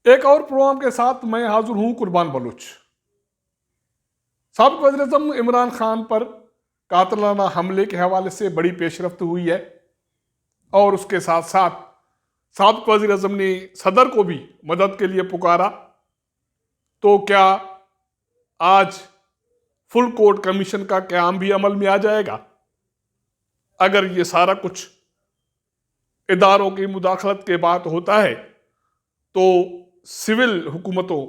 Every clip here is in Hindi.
एक और प्रोग्राम के साथ मैं हाजिर हूं कुर्बान बलूच। साबिक वज़ीर-ए-आज़म इमरान खान पर कातलाना हमले के हवाले से बड़ी पेशरफ्त हुई है और उसके साथ साथ साबिक वज़ीर-ए-आज़म ने सदर को भी मदद के लिए पुकारा। तो क्या आज फुल कोर्ट कमीशन का क़याम भी अमल में आ जाएगा? अगर ये सारा कुछ इदारों की मुदाखलत के बाद होता है तो सिविल हुकूमतों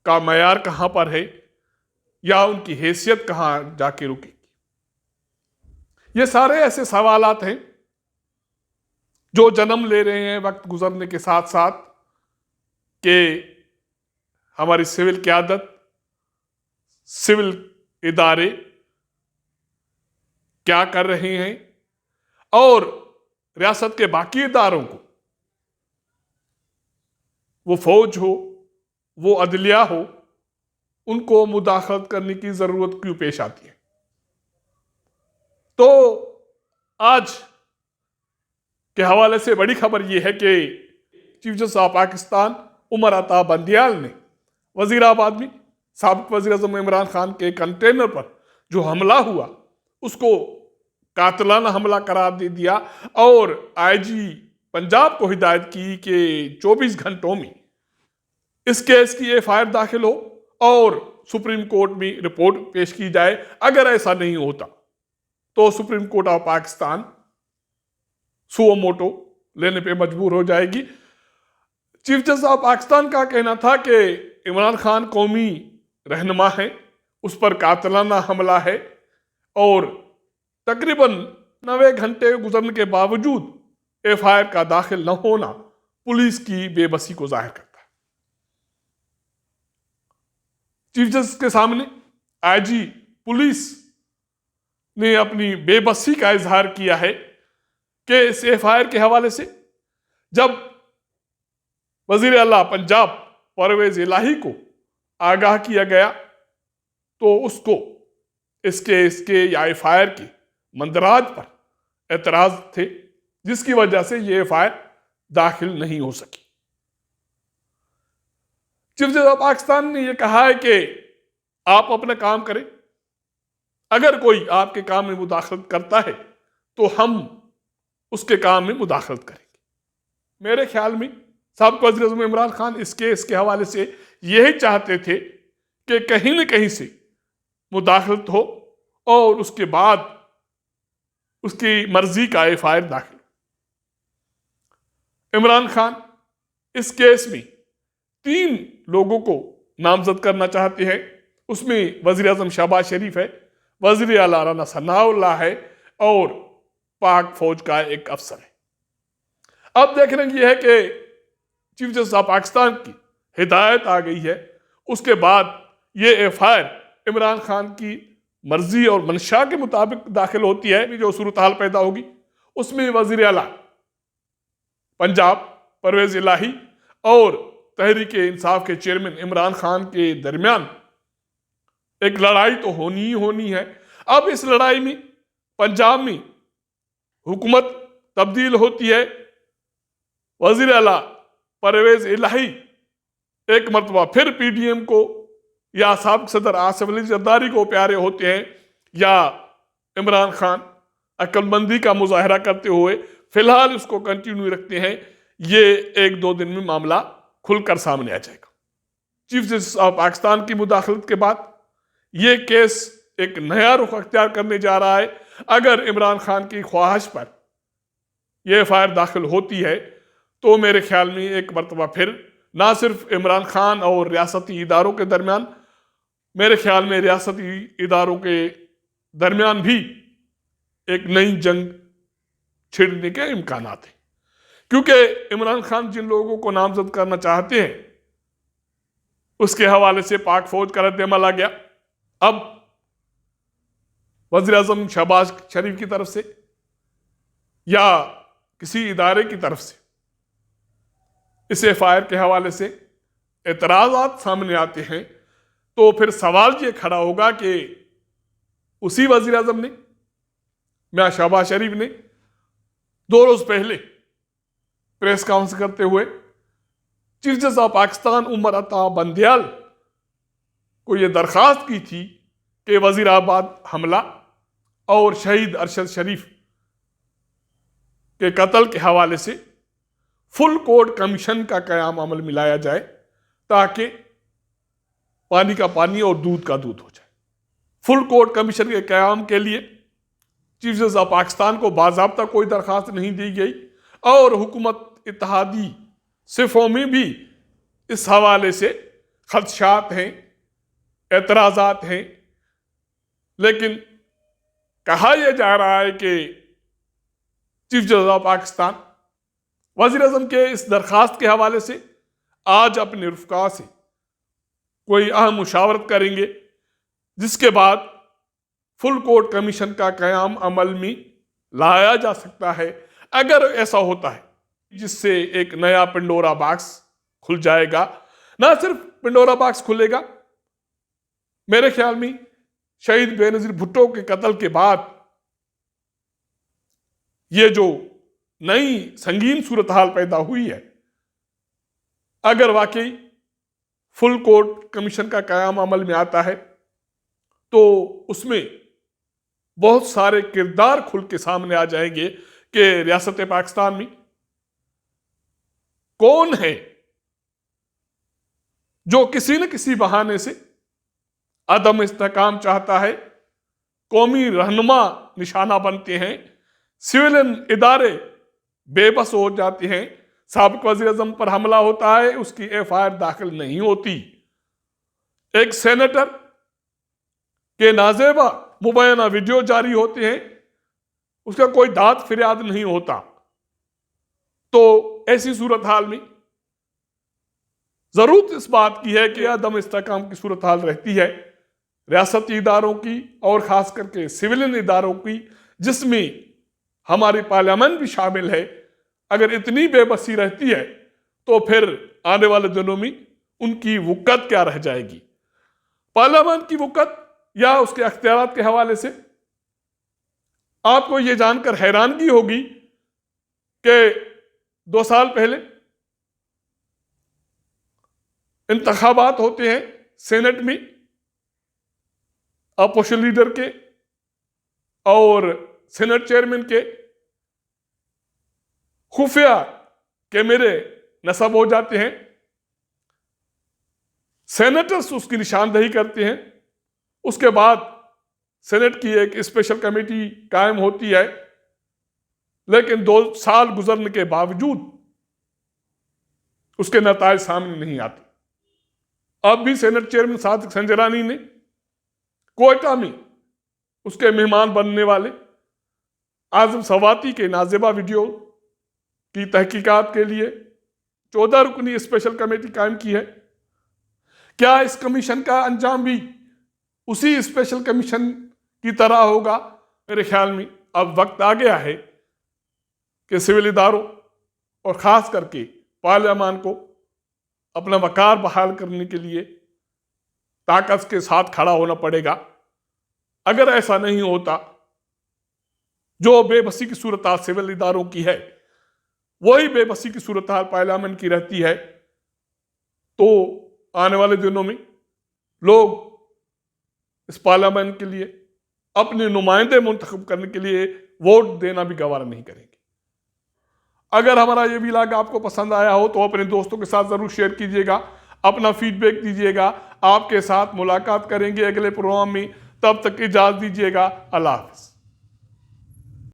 का मयार कहाँ पर है या उनकी हैसियत कहाँ जाके रुकेगी? ये सारे ऐसे सवालात हैं जो जन्म ले रहे हैं वक्त गुजरने के साथ साथ कि हमारी सिविल क़यादत, सिविल इदारे क्या कर रहे हैं और रियासत के बाकी इदारों को, वो फौज हो, वो अदलिया हो, उनको मुदाखलत करने की जरूरत क्यों पेश आती है? तो आज के हवाले से बड़ी खबर यह है कि chief justice of Pakistan Umar Ata Bandial ने वजीराबाद में साबिक वज़ीर-ए-आज़म इमरान खान के कंटेनर पर जो हमला हुआ उसको कातलाना हमला करार दे दिया और आईजी पंजाब को हिदायत की कि 24 घंटों में इस केस की एफआईआर दाखिल हो और सुप्रीम कोर्ट में रिपोर्ट पेश की जाए। अगर ऐसा नहीं होता तो supreme court of Pakistan suo motu लेने पे मजबूर हो जाएगी। चीफ जस्टिस ऑफ पाकिस्तान का कहना था कि इमरान खान कौमी रहनुमा है, उस पर कातलाना हमला है और तकरीबन 90 घंटे गुजरने के बावजूद एफआईआर का दाखिल न होना पुलिस की बेबसी को जाहिर करता है। चीफ जस्टिस के सामने आईजी पुलिस ने अपनी बेबसी का इजहार किया है कि इस एफआईआर के हवाले से जब वजीर आला पंजाब परवेज इलाही को आगाह किया गया तो उसको इसके या एफआईआर के मंदराज पर एतराज थे, जिसकी वजह से ये एफआईआर दाखिल नहीं हो सकी। चीफ जस्टिस ऑफ पाकिस्तान ने यह कहा है कि आप अपना काम करें, अगर कोई आपके काम में मुदाखलत करता है तो हम उसके काम में मुदाखलत करेंगे। मेरे ख्याल में साबिक वज़ीर-ए-आज़म इमरान खान इस केस के हवाले से यही चाहते थे कि कहीं न कहीं से मुदाखलत हो और उसके बाद उसकी मर्जी का एफआईआर दाखिल। इमरान खान इस केस में 3 लोगों को नामजद करना चाहते हैं। उसमें वज़ीर-ए-आज़म शहबाज शरीफ है, वज़ीर आला राना सनाउल्लाह है और पाक फौज का एक अफसर है। अब देखने की यह है कि चीफ जस्टिस ऑफ पाकिस्तान की हिदायत आ गई है, उसके बाद ये एफआईआर इमरान खान की मर्जी और मंशा के मुताबिक दाखिल होती है। जो सूरत हाल पैदा होगी उसमें वज़ीर आला पंजाब परवेज इलाही और तहरीक इंसाफ के चेयरमैन इमरान खान के दरमियान एक लड़ाई तो होनी ही होनी है। अब इस लड़ाई में पंजाब में हुकूमत तब्दील होती है, वज़ीर आला परवेज इलाही एक मरतबा फिर पीडीएम को या साबिक सदर आसिफ अली जरदारी को प्यारे होते हैं, या इमरान खान अक्लमंदी का मुजाहरा करते हुए फिलहाल उसको कंटिन्यू रखते हैं। ये 1-2 दिन में मामला खुलकर सामने आ जाएगा। चीफ जस्टिस ऑफ पाकिस्तान की मुदाखलत के बाद ये केस एक नया रुख अख्तियार करने जा रहा है। अगर इमरान खान की ख्वाहिश पर यह एफआईआर दाखिल होती है तो मेरे ख्याल में एक मरतबा फिर ना सिर्फ इमरान खान और रियासती इदारों के दरमियान, मेरे ख्याल में रियासती इदारों के दरमियान भी एक नई जंग छिड़ने के इम्कानात हैं, क्योंकि इमरान खान जिन लोगों को नामजद करना चाहते हैं उसके हवाले से पाक फौज का रद्द-ए-अमल आ गया। अब वज़ीर-ए-आज़म शहबाज शरीफ की तरफ से या किसी इदारे की तरफ से इस एफआईआर के हवाले से एतराज़ात सामने आते हैं तो फिर सवाल ये खड़ा होगा कि उसी वज़ीर-ए-आज़म ने, मियां शहबाज शरीफ ने 2 रोज पहले प्रेस कॉन्फ्रेंस करते हुए chief justice of Pakistan Umar Ata Bandial को यह दरखास्त की थी कि वजीराबाद हमला और शहीद अरशद शरीफ के कत्ल के हवाले से फुल कोर्ट कमीशन का क़याम अमल में लाया जाए ताकि पानी का पानी और दूध का दूध हो जाए। फुल कोर्ट कमीशन के क़याम के लिए चीफ जस्टिस ऑफ पाकिस्तान को बाज़ाब्ता कोई दरखास्त नहीं दी गई और हुकूमत इत्तेहादी सिफों में भी इस हवाले से खदशात हैं, एतराज़ात हैं। लेकिन कहा यह जा रहा है कि चीफ जस्टिस ऑफ पाकिस्तान वज़ीर-ए-आज़म के इस दरखास्त के हवाले से आज अपने रुफ़क़ा से कोई अहम मुशावरत करेंगे, जिसके बाद फुल कोर्ट कमीशन का क़याम अमल में लाया जा सकता है। अगर ऐसा होता है जिससे एक नया पंडोरा बॉक्स खुल जाएगा। ना सिर्फ पंडोरा बॉक्स खुलेगा, मेरे ख्याल में शहीद बेनज़ीर भुट्टो के कत्ल के बाद ये जो नई संगीन सूरत हाल पैदा हुई है, अगर वाकई फुल कोर्ट कमीशन का क़याम अमल में आता है तो उसमें बहुत सारे किरदार खुल के सामने आ जाएंगे कि रियासत पाकिस्तान में कौन है जो किसी न किसी बहाने से अदम इस्तेहकाम चाहता है, कौमी रहनुमा निशाना बनते हैं, सिविलियन इदारे बेबस हो जाते हैं, साबिक वज़ीर-ए-आज़म पर हमला होता है, उसकी FIR दाखिल नहीं होती, एक सेनेटर के नाजेबा मुबैना वीडियो जारी होते हैं, उसका कोई दाद फरियाद नहीं होता। तो ऐसी सूरत हाल में जरूरत इस बात की है कि अदम इस्तेहकाम की सूरत हाल रहती है रियासती इदारों की और खास करके सिविलियन इदारों की, जिसमें हमारी पार्लियामेंट भी शामिल है। अगर इतनी बेबसी रहती है तो फिर आने वाले दिनों में उनकी वक़्त क्या रह जाएगी। पार्लियामेंट की वक़्त या उसके अख्तियारात के हवाले से आपको ये जानकर हैरानगी होगी कि 2 साल पहले इंतखाबात होते हैं सेनेट में अपोजिशन लीडर के और सेनेट चेयरमैन के, खुफिया कैमरे नस्ब हो जाते हैं, सेनेटर्स उसकी निशानदेही करते हैं, उसके बाद सेनेट की एक स्पेशल कमेटी कायम होती है, लेकिन 2 साल गुजरने के बावजूद उसके नतायज सामने नहीं आते। अब भी सेनेट चेयरमैन सादिक संजरानी ने कोयटा में उसके मेहमान बनने वाले आजम सवाती के नाजेबा वीडियो की तहकीकात के लिए 14 रुकनी स्पेशल कमेटी कायम की है। क्या इस कमीशन का अंजाम भी उसी स्पेशल कमीशन की तरह होगा? मेरे ख्याल में अब वक्त आ गया है कि सिविल इदारों और ख़ास करके पार्लियामान को अपना वक़ार बहाल करने के लिए ताकत के साथ खड़ा होना पड़ेगा। अगर ऐसा नहीं होता, जो बेबसी की सूरत हाल सिविल इदारों की है वही बेबसी की सूरत हाल पार्लियामेंट की रहती है, तो आने वाले दिनों में लोग इस पार्लियामेंट के लिए अपने नुमाइंदे मुंतखब करने के लिए वोट देना भी गवारा नहीं करेंगे। अगर हमारा ये व्लॉग आपको पसंद आया हो तो अपने दोस्तों के साथ ज़रूर शेयर कीजिएगा, अपना फीडबैक दीजिएगा। आपके साथ मुलाकात करेंगे अगले प्रोग्राम में, तब तक इजाज़त दीजिएगा। अल्लाह हाफ़िज़।